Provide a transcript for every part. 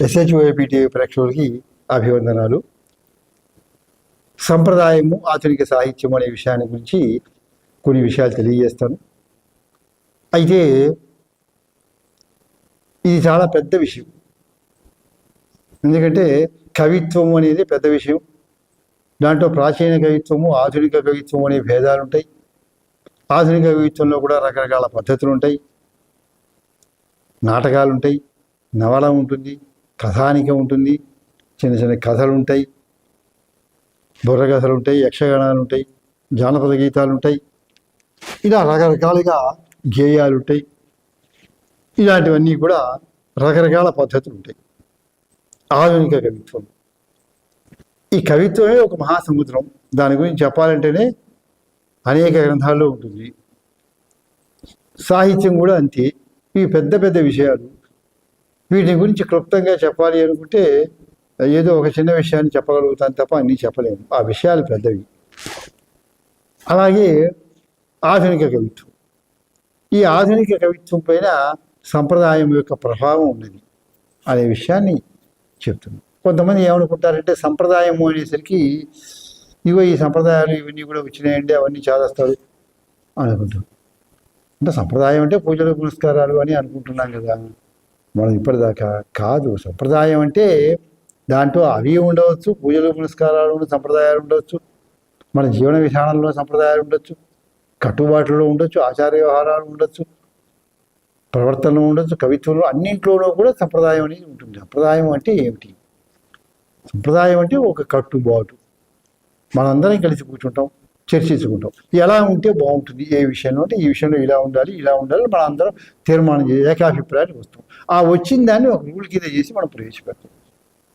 ఎస్హెచ్ఓఏపీ TV ప్రేక్షకులకి అభివందనాలు. సంప్రదాయము ఆధునిక సాహిత్యం అనే విషయాన్ని గురించి కొన్ని విషయాలు తెలియజేస్తాను. అయితే ఇది చాలా పెద్ద విషయం. ఎందుకంటే కవిత్వం అనేది పెద్ద విషయం. దాంట్లో ప్రాచీన కవిత్వము, ఆధునిక కవిత్వం అనే భేదాలు ఉంటాయి. ఆధునిక కవిత్వంలో కూడా రకరకాల పద్ధతులు ఉంటాయి. నాటకాలు ఉంటాయి, నవల ఉంటుంది, కథానిక ఉంటుంది, చిన్న చిన్న కథలు ఉంటాయి, బుర్రకథలు ఉంటాయి, యక్షగానాలు ఉంటాయి, జానపద గీతాలు ఉంటాయి, ఇలా రకరకాలుగా గేయాలు ఉంటాయి. ఇలాంటివన్నీ కూడా రకరకాల పద్ధతులు ఉంటాయి. ఆధునిక కవిత్వం, ఈ కవిత్వమే ఒక మహాసముద్రం. దాని గురించి చెప్పాలంటేనే అనేక గ్రంథాల్లో ఉంటుంది. సాహిత్యం కూడా అంతే. ఇవి పెద్ద పెద్ద విషయాలు. వీటి గురించి క్లుప్తంగా చెప్పాలి అనుకుంటే ఏదో ఒక చిన్న విషయాన్ని చెప్పగలుగుతాను తప్ప అన్నీ చెప్పలేము. ఆ విషయాలు పెద్దవి. అలాగే ఆధునిక కవిత్వం. ఈ ఆధునిక కవిత్వం పైన సంప్రదాయం యొక్క ప్రభావం ఉన్నది అనే విషయాన్ని చెప్తున్నాం. కొంతమంది ఏమనుకుంటారంటే సంప్రదాయము అనేసరికి ఇగో ఈ సంప్రదాయాలు ఇవన్నీ కూడా వచ్చినాయండి, అవన్నీ చేస్తాడు అనుకుంటాం. అంటే సంప్రదాయం అంటే పూజలు పురస్కారాలు అని అనుకుంటున్నాం కదా మనం ఇప్పటిదాకా. కాదు, సంప్రదాయం అంటే దాంట్లో అవి ఉండవచ్చు, పూజలు పురస్కారాలు ఉన్న సంప్రదాయాలు ఉండవచ్చు, మన జీవన విధానంలో సంప్రదాయాలు ఉండొచ్చు, కట్టుబాట్లలో ఉండొచ్చు, ఆచార వ్యవహారాలు ఉండొచ్చు, ప్రవర్తనలో ఉండొచ్చు, కవిత్వంలో, అన్నింట్లోనూ కూడా సంప్రదాయం అనేది ఉంటుంది. సంప్రదాయం అంటే ఏమిటి? సంప్రదాయం అంటే ఒక కట్టుబాటు. మనందరం కలిసి కూర్చుంటాం, చర్చించుకుంటాం, ఎలా ఉంటే బాగుంటుంది, ఏ విషయంలో అంటే ఈ విషయంలో ఇలా ఉండాలి, ఇలా ఉండాలి, మనం అందరం తీర్మానం చేసి ఏకాభిప్రాయానికి వస్తాం. ఆ వచ్చిన దాన్ని ఒక రూల్ కింద చేసి మనం ప్రవేశపెడతాం.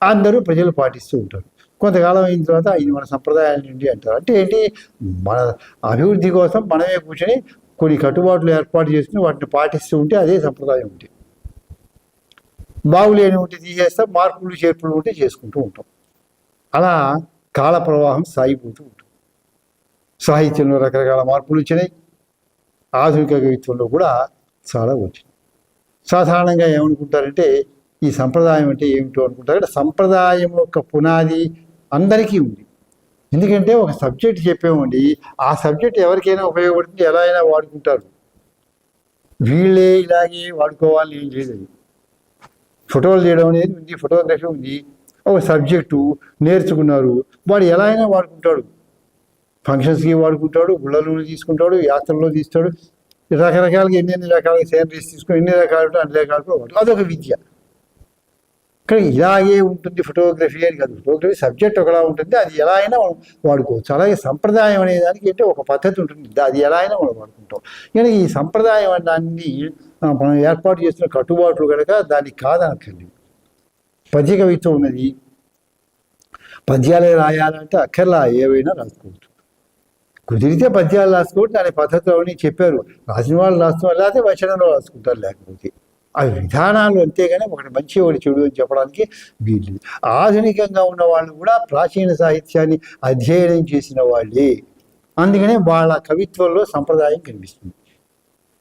అందరూ ప్రజలు పాటిస్తూ ఉంటారు. కొంతకాలం అయిన తర్వాత ఇది మన సంప్రదాయాల నుండి అంటారు. అంటే ఏంటి? మన అభివృద్ధి కోసం మనమే కూర్చొని కొన్ని కట్టుబాట్లు ఏర్పాటు చేసుకుని వాటిని పాటిస్తూ ఉంటే అదే సంప్రదాయం ఉంటే. బాగులేని ఉంటే తీసేస్తాం, మార్పులు చేర్పులు ఉంటే చేసుకుంటూ ఉంటాం. అలా కాల ప్రవాహం సాగిపోతూ ఉంటుంది. సాహిత్యంలో రకరకాల మార్పులు వచ్చినాయి, ఆధునిక కవిత్వంలో కూడా చాలా వచ్చినాయి. సాధారణంగా ఏమనుకుంటారంటే ఈ సంప్రదాయం అంటే ఏమిటో అనుకుంటారు. సంప్రదాయం యొక్క పునాది అందరికీ ఉంది. ఎందుకంటే ఒక సబ్జెక్ట్ చెప్పామండి, ఆ సబ్జెక్ట్ ఎవరికైనా ఉపయోగపడుతుంది, ఎలా అయినా వాడుకుంటారు. వీళ్ళే ఇలాగే వాడుకోవాలని ఏం లేదు. ఫోటోలు చేయడం అనేది ఉంది, ఫోటోగ్రఫీ ఉంది, ఒక సబ్జెక్టు నేర్చుకున్నారు, వాడు ఎలా అయినా వాడుకుంటాడు. ఫంక్షన్స్కి వాడుకుంటాడు, గుళ్ళలో తీసుకుంటాడు, యాత్రల్లో తీస్తాడు, రకరకాలుగా ఎన్ని రకాలుగా సేనరీస్ తీసుకుని ఎన్ని రకాలు అన్ని రకాలు వాడు. అదొక విద్య. కానీ ఇలాగే ఉంటుంది ఫోటోగ్రఫీ అని కాదు. ఫోటోగ్రఫీ సబ్జెక్ట్ ఒకలా ఉంటుంది, అది ఎలా అయినా మనం వాడుకోవచ్చు. అలాగే సంప్రదాయం అనే దానికి అంటే ఒక పద్ధతి ఉంటుంది, అది ఎలా అయినా మనం వాడుకుంటాం. కానీ ఈ సంప్రదాయం దాన్ని మనం ఏర్పాటు చేస్తున్న కట్టుబాట్లు కనుక దాన్ని కాదనక్కర్లేదు. పద్య కవిత్వం ఉన్నది, పద్యాలే రాయాలంటే అక్కర్లా, ఏవైనా రాసుకోవచ్చు. కుదిరితే పద్యాలు రాసుకోవచ్చు, దాని పద్ధతులు అవన్నీ చెప్పారు. రాసిన వాళ్ళు రాస్తున్నారు, లేకపోతే వచనంలో రాసుకుంటారు. లేకపోతే అవి విధానాలు అంతేగానే ఒకటి మంచి ఒకటి చెడు అని చెప్పడానికి వీళ్ళు. ఆధునికంగా ఉన్న వాళ్ళు కూడా ప్రాచీన సాహిత్యాన్ని అధ్యయనం చేసిన వాళ్ళే. అందుకనే వాళ్ళ కవిత్వంలో సంప్రదాయం కనిపిస్తుంది.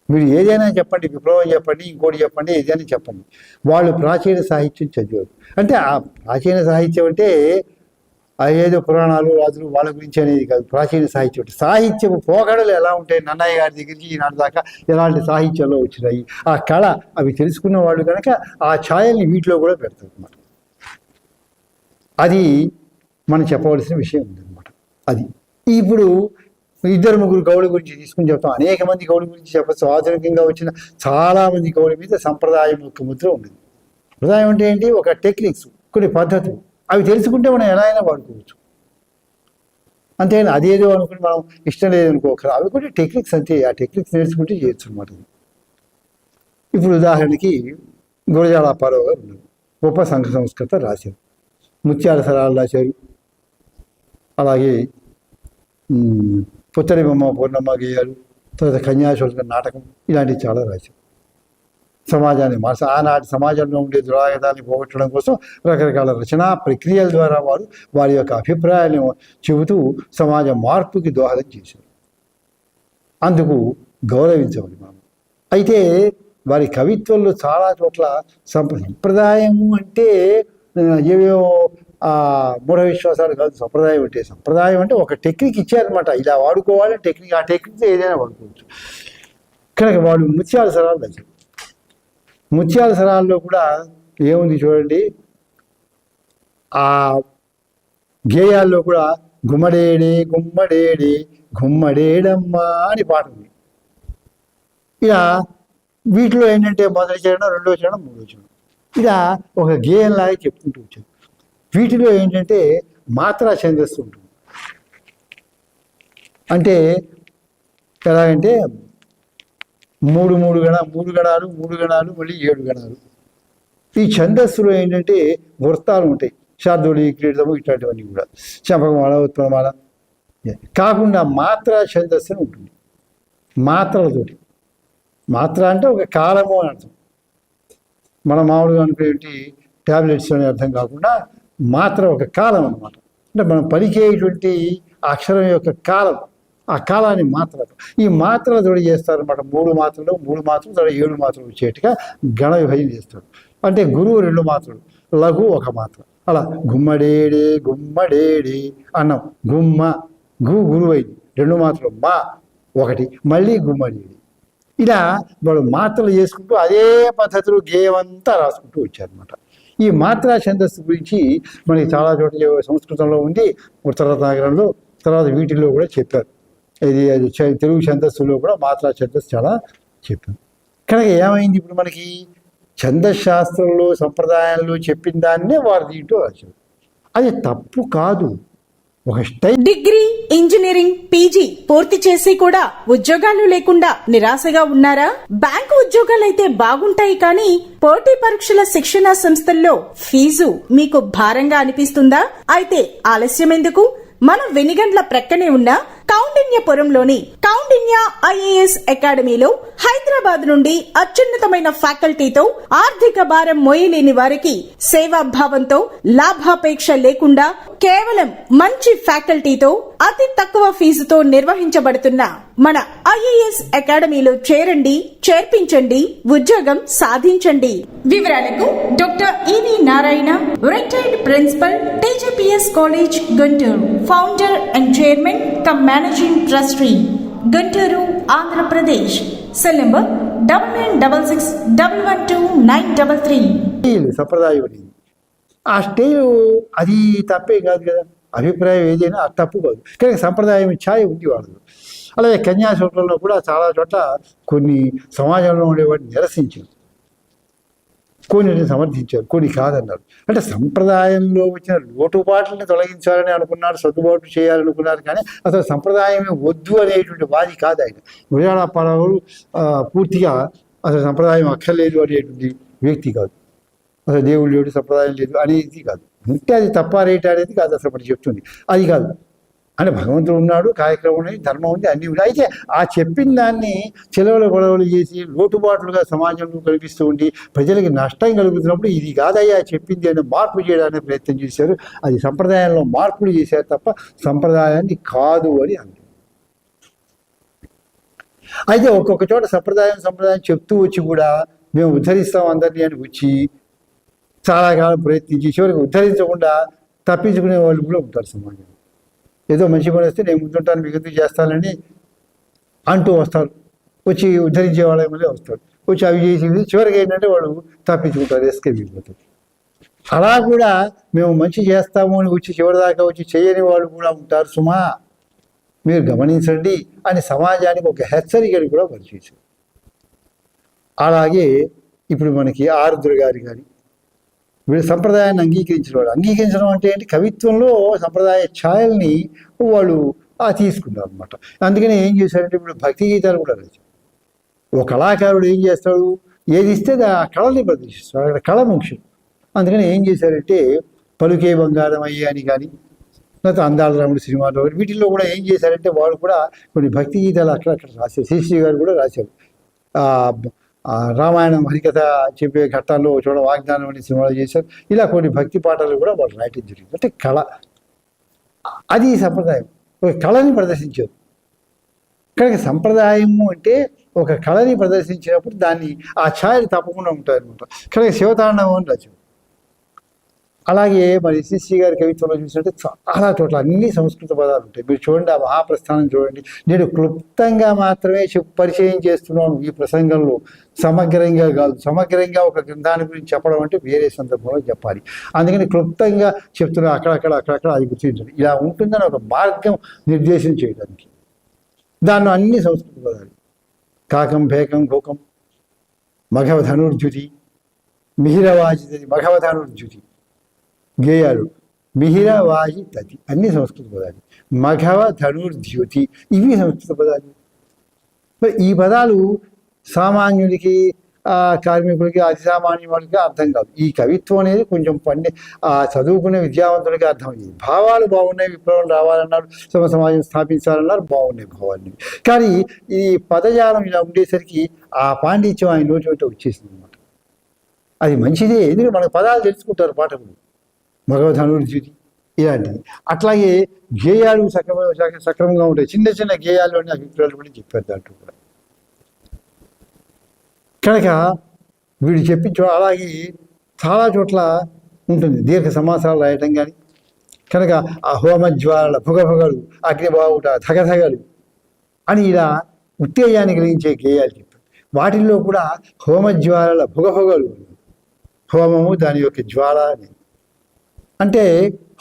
మీరు ఏదైనా చెప్పండి, విప్లవం చెప్పండి, ఇంకోటి చెప్పండి, ఏదైనా చెప్పండి, వాళ్ళు ప్రాచీన సాహిత్యం చదివారు. అంటే ఆ ప్రాచీన సాహిత్యం అంటే ఏదో పురాణాలు రాజులు వాళ్ళ గురించి అనేది కాదు. ప్రాచీన సాహిత్యం అంటే సాహిత్యపు పోకడలు ఎలా ఉంటాయి, నన్నయ్య గారి దగ్గరికి ఈనాటి దాకా ఎలాంటి సాహిత్యంలో వచ్చినాయి, ఆ కళ అవి తెలుసుకున్న వాళ్ళు కనుక ఆ ఛాయల్ని వీటిలో కూడా పెడతారు అన్నమాట. అది మనం చెప్పవలసిన విషయం ఉందన్నమాట. అది ఇప్పుడు ఇద్దరు ముగ్గురు గౌడి గురించి తీసుకుని చెప్తాం. అనేక మంది గౌడి గురించి చెప్పచ్చు. ఆధునికంగా వచ్చిన చాలామంది గౌడి మీద సంప్రదాయం యొక్క ముద్ర ఉండేది. సంప్రదాయం అంటే ఏంటి? ఒక టెక్నిక్స్, కొన్ని పద్ధతులు, అవి తెలుసుకుంటే మనం ఎలా అయినా వాడుకోవచ్చు. అంతేగాని అదేదో అనుకుని మనం ఇష్టం లేదనుకోకరా, అవి కూడా టెక్నిక్స్ అంతే. ఆ టెక్నిక్స్ నేర్చుకుంటే చేయొచ్చు అనమాట. ఇప్పుడు ఉదాహరణకి గురజాడ అప్పారావు గారు ఉన్నారు, గొప్ప సంఘ సంస్కృత రాశారు, ముత్యాల సరాలు రాశారు, అలాగే పుత్తడి బొమ్మ పూర్ణమ్మ గేయాలు, తర్వాత కన్యాశుల్క నాటకం, ఇలాంటివి చాలా రాశారు. సమాజాన్ని ఆనాటి సమాజంలో ఉండే దురాగతాన్ని పోగొట్టడం కోసం రకరకాల రచనా ప్రక్రియల ద్వారా వారి యొక్క అభిప్రాయాలను చెబుతూ సమాజ మార్పుకి దోహదం చేశారు. అందుకు గౌరవించవాలి మనం. అయితే వారి కవిత్వంలో చాలా చోట్ల సంప్రదాయము అంటే ఏవేవో మూఢ విశ్వాసాలు కాదు. సంప్రదాయం అంటే ఒక టెక్నిక్ ఇచ్చారనమాట, ఇలా వాడుకోవాలి టెక్నిక్, ఆ టెక్నిక్తో ఏదైనా వాడుకోవచ్చు. కనుక వాడు ముత్యాల సరాలు రాశారు. ముత్యాల సరాల్లో కూడా ఏముంది చూడండి, ఆ గేయాల్లో కూడా గుమ్మడేడే గుమ్మడేడే గుమ్మడేడమ్మా అని పాట ఉంది. ఇలా వీటిలో ఏంటంటే మొదటి చరణం, రెండో చరణం, మూడో చరణం ఇలా ఒక గేయంలాగా చెప్పుకుంటూ వచ్చారు. వీటిలో ఏంటంటే మాత్రా ఛందస్సు ఉంటుంది. అంటే ఎలాగంటే మూడు గణాలు మళ్ళీ 7 గణాలు. ఈ ఛందస్సులో ఏంటంటే వృత్తాలు ఉంటాయి, శార్దూలి, క్రీడము ఇట్లాంటివన్నీ కూడా, చంపకమాల, ఉత్పలమాల కాకుండా మాత్రా ఛందస్సు అని ఉంటుంది. మాత్రలతోటి, మాత్ర అంటే ఒక కాలము అని అర్థం. మన మామూలుగా అనుకునేటి ట్యాబ్లెట్స్ అనే అర్థం కాకుండా మాత్ర ఒక కాలం అన్నమాట. అంటే మనం పలికేటువంటి అక్షరం యొక్క కాలం, ఆ కాలాన్ని మాత్ర, ఈ మాత్రలు తోడి చేస్తారనమాట. 3 మాత్రలు 7 మాత్రలు వచ్చేట్టుగా గణ విభజన చేస్తాడు. అంటే గురువు 2 మాత్రలు, లఘు 1 మాత్ర. అలా గుమ్మడేడే గుమ్మడేడే అన్నం, గుమ్మ గురువు అయింది, 2 మాత్రలు, మా 1, మళ్ళీ గుమ్మడేడి. ఇలా వాళ్ళు మాత్రలు చేసుకుంటూ అదే పద్ధతిలో గేయమంతా రాసుకుంటూ వచ్చారనమాట. ఈ మాత్రా ఛందస్సు గురించి మనకి చాలా చోట్ల సంస్కృతంలో ఉంది, ఉత్తరనాగరంలో, తర్వాత వీటిల్లో కూడా చెప్పారు. ఇది తెలుగు ఛందస్సులో కూడా మాత్రా ఛందస్సు చాలా చెప్పారు. కనుక ఏమైంది, ఇప్పుడు మనకి ఛందశాస్త్రంలో సంప్రదాయంలో చెప్పిన దాన్నే వారు దీంట్లో రాశారు. అది తప్పు కాదు. ఒక డిగ్రీ, ఇంజనీరింగ్, పీజీ పూర్తి చేసి కూడా ఉద్యోగాలు లేకుండా నిరాశగా ఉన్నారా? బ్యాంకు ఉద్యోగాలైతే బాగుంటాయి కానీ పోటీ పరీక్షల శిక్షణా సంస్థల్లో ఫీజు మీకు భారంగా అనిపిస్తుందా? అయితే ఆలస్యం ఎందుకు? మన వెనిగండ్ల ప్రక్కనే ఉన్న కౌండిన్యపురంలోని కౌండిన్య ఐఏఎస్ అకాడమీలో హైదరాబాద్ నుండి అత్యున్నతమైన ఫ్యాకల్టీతో ఆర్థిక భారం మోయలేని వారికి సేవాభావంతో లాభాపేక్ష లేకుండా కేవలం మంచి ఫ్యాకల్టీతో అతి తక్కువ ఫీజుతో నిర్వహించబడుతున్న మన ఐఏఎస్ అకాడమీలో చేరండి, చేర్పించండి, ఉద్యోగం సాధించండి. వివరాలకు doctor EV Narayana, retired principal, TGPS college, Guntur, founder and chairman cum managing trustee, Guntur, Andhra Pradesh. Cell number 9966112933. సంప్రదాయం ఆ స్టేజ్ అది తప్పే కాదు కదా, అభిప్రాయం ఏదైనా అది తప్పు కాదు. కానీ సంప్రదాయం ఛాయ ఉంది వాళ్ళు. అలాగే కన్యాశుల్కంలో కూడా చాలా చోట్ల కొన్ని సమాజంలో ఉండేవాడిని నిరసించారు, కొన్ని సమర్థించారు, కొన్ని కాదన్నారు. అంటే సంప్రదాయంలో వచ్చిన లోటుపాట్లని తొలగించాలని అనుకున్నారు, సర్దుబాటు చేయాలనుకున్నారు. కానీ అసలు సంప్రదాయమే వద్దు అనేటువంటి వాది కాదు ఆయన. గురజాడ అప్పారావు పూర్తిగా అసలు సంప్రదాయం అక్కర్లేదు అనేటువంటి వ్యక్తి కాదు. అసలు దేవుడు లేడు, సంప్రదాయం లేదు అనేది కాదు. ఉంటే అది తప్ప రేట అనేది కాదు అసలు మనం చెప్తుంది, అది కాదు. అంటే భగవంతుడు ఉన్నాడు, కార్యక్రమం ఉంది, ధర్మం ఉంది, అన్నీ ఉన్నాయి. అయితే ఆ చెప్పిన దాన్ని చెలవలు గొడవలు చేసి లోటుబాట్లుగా సమాజంలో కనిపిస్తూ ఉండి ప్రజలకి నష్టం కలుగుతున్నప్పుడు ఇది కాదయ్యా చెప్పింది అని మార్పు చేయడానికి ప్రయత్నం చేశారు. అది సంప్రదాయంలో మార్పులు చేశారు తప్ప సంప్రదాయాన్ని కాదు అని అంది. అయితే ఒక్కొక్క చోట సంప్రదాయం చెప్తూ వచ్చి కూడా మేము ఉద్ధరిస్తాం అందరినీ అని వచ్చి చాలా కాలం ప్రయత్నించి చివరికి ఉద్ధరించకుండా తప్పించుకునే వాళ్ళు కూడా ఉంటారు సమాజంలో. ఏదో మంచి పని వస్తే నేను ముందుంటాను, మీకు ఎందుకు చేస్తానని అంటూ వస్తారు, వచ్చి ఉద్ధరించే వాళ్ళ మళ్ళీ వస్తారు, వచ్చి అవి చేసి చివరికి ఏంటంటే వాళ్ళు తప్పించుకుంటారు, ఎస్కేప్ అయిపోతారు. అలా కూడా మేము మంచి చేస్తాము అని వచ్చి చివరిదాకా వచ్చి చేయని వాళ్ళు కూడా ఉంటారు సుమా, మీరు గమనించండి అని సమాజానికి ఒక హెచ్చరికను కూడా పరిచేశారు. అలాగే ఇప్పుడు మనకి ఆరుద్ర గారి కానీ వీళ్ళు సంప్రదాయాన్ని అంగీకరించడం అంటే ఏంటి, కవిత్వంలో సంప్రదాయ ఛాయల్ని వాళ్ళు తీసుకున్నారు అనమాట. అందుకని ఏం చేశారంటే ఇప్పుడు భక్తి గీతాలు కూడా రాశారు. ఒక కళాకారుడు ఏం చేస్తాడు, ఏది ఇస్తే ఆ కళని ప్రదర్శిస్తాడు, అక్కడ కళ ముఖ్యం. అందుకని ఏం చేశారంటే పలుకే బంగారం అయ్యే అని కానీ, లేకపోతే అందాల రాముడు సినిమాలో వీటిల్లో కూడా ఏం చేశారంటే వాళ్ళు కూడా కొన్ని భక్తి గీతాలు అక్కడక్కడ రాశారు. శ్రీశ్రీ గారు కూడా రాశారు. రామాయణం హరికథ చెప్పే ఘట్టాల్లో చూడ వాగ్దానం అనే సినిమాలు చేశారు. ఇలా కొన్ని భక్తి పాటలు కూడా వాళ్ళు రాయటం జరిగింది. అంటే కళ, అది సంప్రదాయం, ఒక కళని ప్రదర్శించారు. కనుక సంప్రదాయము అంటే ఒక కళని ప్రదర్శించినప్పుడు దాన్ని ఆ ఛాయలు తప్పకుండా ఉంటాయి అనమాట. కనుక శివతాండవం అని రచన. అలాగే మరి శ్రీ గారి కవిత్వంలో చూసినట్టే చాలా చోట్ల అన్ని సంస్కృత పదాలు ఉంటాయి. మీరు చూడండి, ఆ మహాప్రస్థానం చూడండి. నేను క్లుప్తంగా మాత్రమే పరిచయం చేస్తున్నాను ఈ ప్రసంగంలో, సమగ్రంగా కాదు. సమగ్రంగా ఒక గ్రంథాన్ని గురించి చెప్పడం అంటే వేరే సందర్భంలో చెప్పాలి. అందుకని క్లుప్తంగా చెప్తున్నా, అక్కడక్కడ అది గుర్తించండి. ఇలా ఉంటుందని ఒక మార్గం నిర్దేశం చేయడానికి. దానిలో అన్ని సంస్కృత పదాలు: కాకం, భేకం, గోకం, మఘవ ధనుర్జుతి, మిహిరవాజితది, మఘవ ధనుర్జుతి గేయాలు, మిహిరవాజి తతి అన్ని సంస్కృత పదాలు. మఘవ ధనుర్ద్యుతి ఇవి సంస్కృత పదాలు. మరి ఈ పదాలు సామాన్యుడికి, కార్మికుడికి, అతి సామాన్య వాళ్ళకి అర్థం కాదు. ఈ కవిత్వం అనేది కొంచెం చదువుకునే విద్యావంతుడికి అర్థమయ్యేది. భావాలు బాగున్నాయి, విప్లవం రావాలన్నారు, సమాజం స్థాపించాలన్నారు, బాగున్నాయి భావాలు. కానీ ఈ పదజాలం ఇలా ఉండేసరికి ఆ పాండిత్యం ఆయన నోటి వెంట వచ్చేసింది అనమాట. అది మంచిదే, ఎందుకంటే మనకు పదాలు తెలుసుకుంటారు పాఠకులు. మగవధనుర్జుతి ఇలాంటివి. అట్లాగే గేయాలు సక్రమంగా ఉంటాయి. చిన్న చిన్న గేయాలు అని అభిప్రాయాలు కూడా చెప్పారు దాంట్లో కూడా. కనుక వీడు చెప్పించు అలాగే చాలా చోట్ల ఉంటుంది దీర్ఘ సమాసాలు రాయటం. కానీ కనుక ఆ హోమజ్వాలల భుగభుగలు, అగ్నిబావుట, ధగధగలు అని ఇలా ఉత్తేజాన్ని కలిగించే గేయాలు చెప్పారు. వాటిల్లో కూడా హోమజ్వాలల భుగభుగలు, హోమము దాని యొక్క జ్వాల అని. అంటే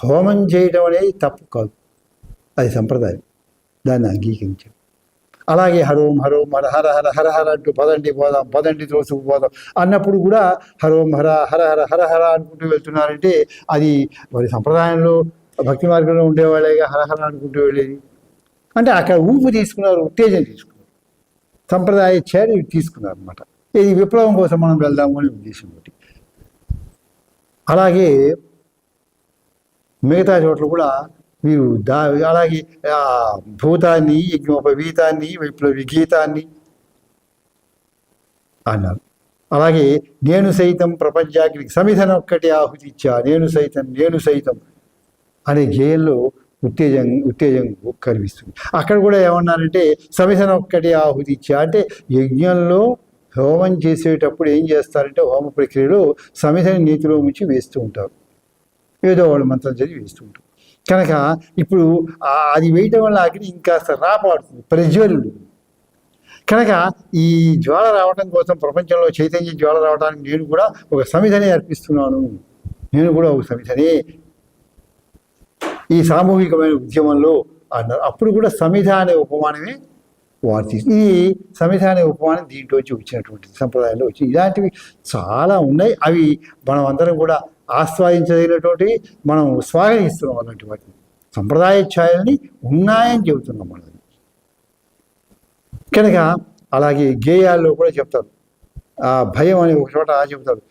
హోమం చేయడం అనేది తప్పు కాదు, అది సంప్రదాయం, దాన్ని అంగీకరించాం. అలాగే హరోం హరోం హర హర హర హర హర అంటూ పదండి పోదాం, పదండి తోసుకు పోదాం అన్నప్పుడు కూడా హరోం హర హర హర హర హర అనుకుంటూ వెళ్తున్నారంటే అది మరి సంప్రదాయంలో భక్తి మార్గంలో ఉండేవాళ్ళేగా హరహర అనుకుంటూ వెళ్ళేది. అంటే అక్కడ ఊపు తీసుకున్నారు, ఉత్తేజం తీసుకున్నారు, సంప్రదాయ చర్య తీసుకున్నారు అనమాట. ఇది విప్లవం కోసం మనం వెళ్దాము అనే ఉద్దేశం ఒకటి. అలాగే మిగతా చోట్ల కూడా వీరు అలాగే భూతాన్ని, యజ్ఞోపవీతాన్ని, విప్లవి గీతాన్ని అన్నారు. అలాగే నేను సైతం ప్రపంచానికి సమిధనొక్కటి ఆహుతి ఇచ్చా, నేను సైతం అనే గేయంలో ఉత్తేజం కనిపిస్తుంది. అక్కడ కూడా ఏమన్నారంటే సమిధనొక్కటి ఆహుతి ఇచ్చా అంటే యజ్ఞంలో హోమం చేసేటప్పుడు ఏం చేస్తారంటే హోమ ప్రక్రియలో సమిధని నీతిలో ముంచి వేస్తూ ఉంటారు, ఏదో వాళ్ళు మంత్రం చదివి వేస్తూ ఉంటారు. కనుక ఇప్పుడు అది వేయటం వల్ల అగ్ని ఇంకాస్త రాపాడుతుంది, ప్రజ్వలుడు. కనుక ఈ జ్వాల రావటం కోసం, ప్రపంచంలో చైతన్య జ్వాల రావడానికి నేను కూడా ఒక సమిధనే అర్పిస్తున్నాను, నేను కూడా ఒక సమిధనే ఈ సామూహికమైన ఉద్యమంలో అన్నారు. అప్పుడు కూడా సమిధ అనే ఉపమానమే వారు ఇది సమిధ అనే ఉపమానం దీంట్లోంచి వచ్చినటువంటి సంప్రదాయంలో వచ్చి ఇలాంటివి చాలా ఉన్నాయి. అవి మనం అందరం కూడా ఆస్వాదించదగినటువంటి, మనం స్వాగతిస్తున్నాం అలాంటి వాటిని. సంప్రదాయ ఛాయల్ని ఉన్నాయని చెబుతున్నాం మనం. కనుక అలాగే గేయాల్లో కూడా చెప్తారు, భయం అని ఒక చోట చెబుతారు,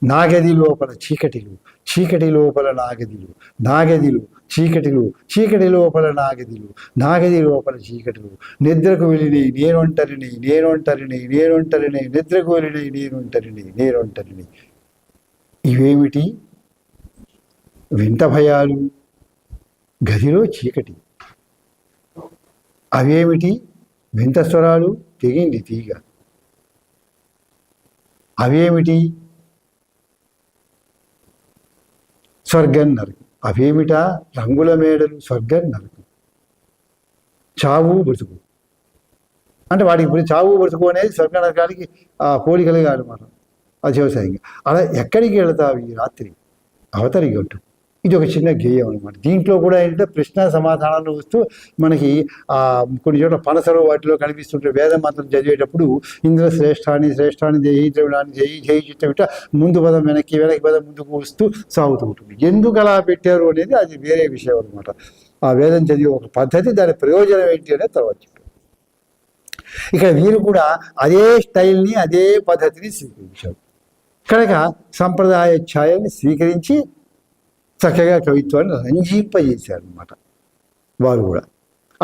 నాగది లోపల చీకటిలు, చీకటి లోపల నాగదిలు, నాగదిలు చీకటిలు, చీకటి లోపల నాగదిలు, నాగది లోపల చీకటిలు, నిద్రకు వెళ్ళినవి నేనొంటరిని, నిద్రకు వెళ్ళినవి నేనొంటరిని. ఇవేమిటి? వింత భయాలు, గదిలో చీకటి. అవేమిటి? వింత స్వరాలు, తెగింది తీగ. అవేమిటి? స్వర్గం నరకు. అవేమిటా? రంగుల మేడలు, స్వర్గం నరకు. చావు బ్రతుకు అంటే వాటికి ఇప్పుడు చావు బ్రతుకు అనేది స్వర్గ నరకానికి పోలికలుగా అనమాట, అత్యవసాయంగా. అలా ఎక్కడికి వెళతావు ఈ రాత్రి అవతరి గట్టు. ఇది ఒక చిన్న గేయం అనమాట. దీంట్లో కూడా ఏంటంటే ప్రశ్న సమాధానాలు వస్తూ మనకి కొన్ని చోట్ల పనసలో వాటిలో కనిపిస్తుంటే వేద మంత్రం చదివేటప్పుడు ఇంద్ర శ్రేష్ఠాన్ని జయి ద్రవిడాన్ని జయి చిట్టమిట ముందు పదం వెనక్కి పదం ముందుకు వస్తూ సాగుతూ ఉంటుంది. ఎందుకు అలా పెట్టారు అనేది అది వేరే విషయం అనమాట. ఆ వేదం చదివే ఒక పద్ధతి, దాని ప్రయోజనం ఏంటి అనేది తర్వాత చెప్పారు. ఇక్కడ వీరు కూడా అదే స్టైల్ని, అదే పద్ధతిని స్వీకరించారు. కనుక సంప్రదాయ ఛాయల్ని స్వీకరించి చక్కగా కవిత్వాన్ని రంజింపజేశారు అనమాట వారు కూడా.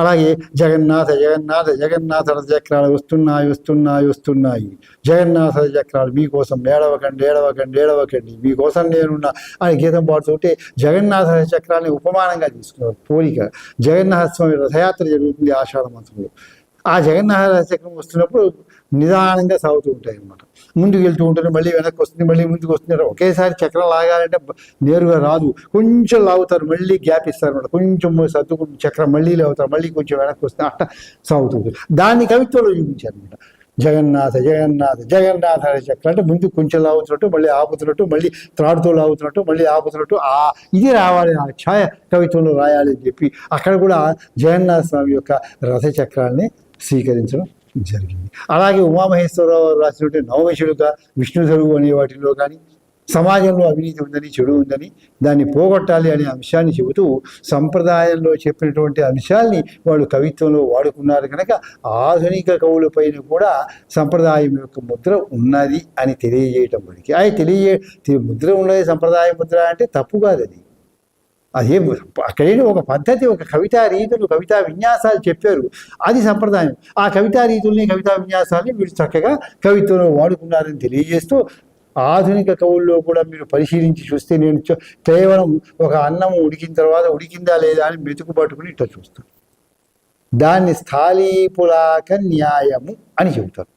అలాగే జగన్నాథ జగన్నాథ జగన్నాథ రథచక్రాలు వస్తున్నాయి జగన్నాథ రథచక్రాలు మీకోసం ఏడవకండి మీకోసం నేనున్నా అని గీతం పాడుతుంటే జగన్నాథ రథచక్రాన్ని ఉపమానంగా తీసుకున్నారు. పోలిక జగన్నాథ స్వామి రథయాత్ర జరుగుతుంది ఆషాఢ మాసంలో. ఆ జగన్నాథ రథచక్రం వస్తున్నప్పుడు నిదానంగా సాగుతూ ఉంటాయి అన్నమాట. ముందుకు వెళ్తూ ఉంటుంది, మళ్ళీ వెనక్కి వస్తుంది, మళ్ళీ ముందుకు వస్తుంది. ఒకేసారి చక్రం లాగాలంటే నేరుగా రాదు, కొంచెం లాగుతారు, మళ్ళీ గ్యాప్ ఇస్తారు అన్నమాట. కొంచెం సర్దుకుంటు చక్రం మళ్ళీ లాగుతారు, మళ్ళీ కొంచెం వెనక్కి వస్తుంది, అట్లా సాగుతుంది. దాన్ని కవిత్వంలో చూపించారు అనమాట. జగన్నాథ జగన్నాథ జగన్నాథ చక్రం అంటే ముందు కొంచెం లాగుతున్నట్టు, మళ్ళీ ఆపుతున్నట్టు, మళ్ళీ త్రాడుతో లాగుతున్నట్టు, మళ్ళీ ఆపుతున్నట్టు, ఇది రావాలి, ఆ ఛాయ కవిత్వంలో రాయాలి అని చెప్పి అక్కడ కూడా జగన్నాథ స్వామి యొక్క రథచక్రాన్ని స్వీకరించడం జరిగింది. అలాగే ఉమామహేశ్వరరావు రాసినటువంటి నవమశిలుక, విష్ణుధరువు అనే వాటిలో కానీ సమాజంలో అవినీతి ఉందని, చెడు ఉందని, దాన్ని పోగొట్టాలి అనే అంశాన్ని చెబుతూ సంప్రదాయంలో చెప్పినటువంటి అంశాల్ని వాళ్ళు కవిత్వంలో వాడుకున్నారు కనుక ఆధునిక కవులపైన కూడా సంప్రదాయం యొక్క ముద్ర ఉన్నది అని తెలియజేయటం వరకు. అది ముద్ర ఉన్నది, సంప్రదాయ ముద్ర అంటే తప్పు కాదు. అదే అక్కడైనా ఒక పద్ధతి, ఒక కవితా రీతులు, కవితా విన్యాసాలు చెప్పారు, అది సంప్రదాయం. ఆ కవితా రీతుల్ని, కవితా విన్యాసాలని వీళ్ళు చక్కగా కవిత్వంలో వాడుకున్నారని తెలియజేస్తూ, ఆధునిక కవుల్లో కూడా మీరు పరిశీలించి చూస్తే నేను కేవలం ఒక అన్నం ఉడికిన తర్వాత ఉడికిందా లేదా అని మెతుకు పట్టుకుని ఇట్లా చూస్తాను. దాన్ని స్థాళీపులాక న్యాయము అని చెబుతారు.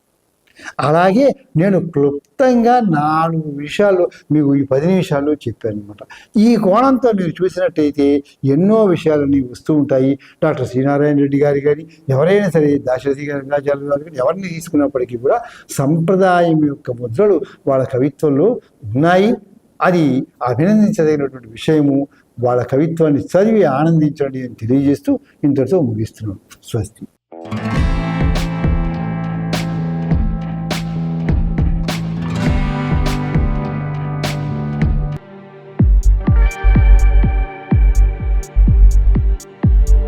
అలాగే నేను క్లుప్తంగా 4 విషయాలు మీకు ఈ 10 నిమిషాల్లో చెప్పాను అనమాట. ఈ కోణంతో మీరు చూసినట్టయితే ఎన్నో విషయాలన్నీ వస్తూ ఉంటాయి. డాక్టర్ శ్రీనారాయణ రెడ్డి గారి కానీ, ఎవరైనా సరే, దాశరథి గారి రంగాచార్యులు గారు కానీ, ఎవరిని తీసుకున్నప్పటికీ కూడా సంప్రదాయం యొక్క ముద్రలు వాళ్ళ కవిత్వంలో ఉన్నాయి. అది అభినందించదగినటువంటి విషయము. వాళ్ళ కవిత్వాన్ని చదివి ఆనందించండి అని తెలియజేస్తూ ఇంతటితో ముగిస్తున్నాను. స్వస్తి.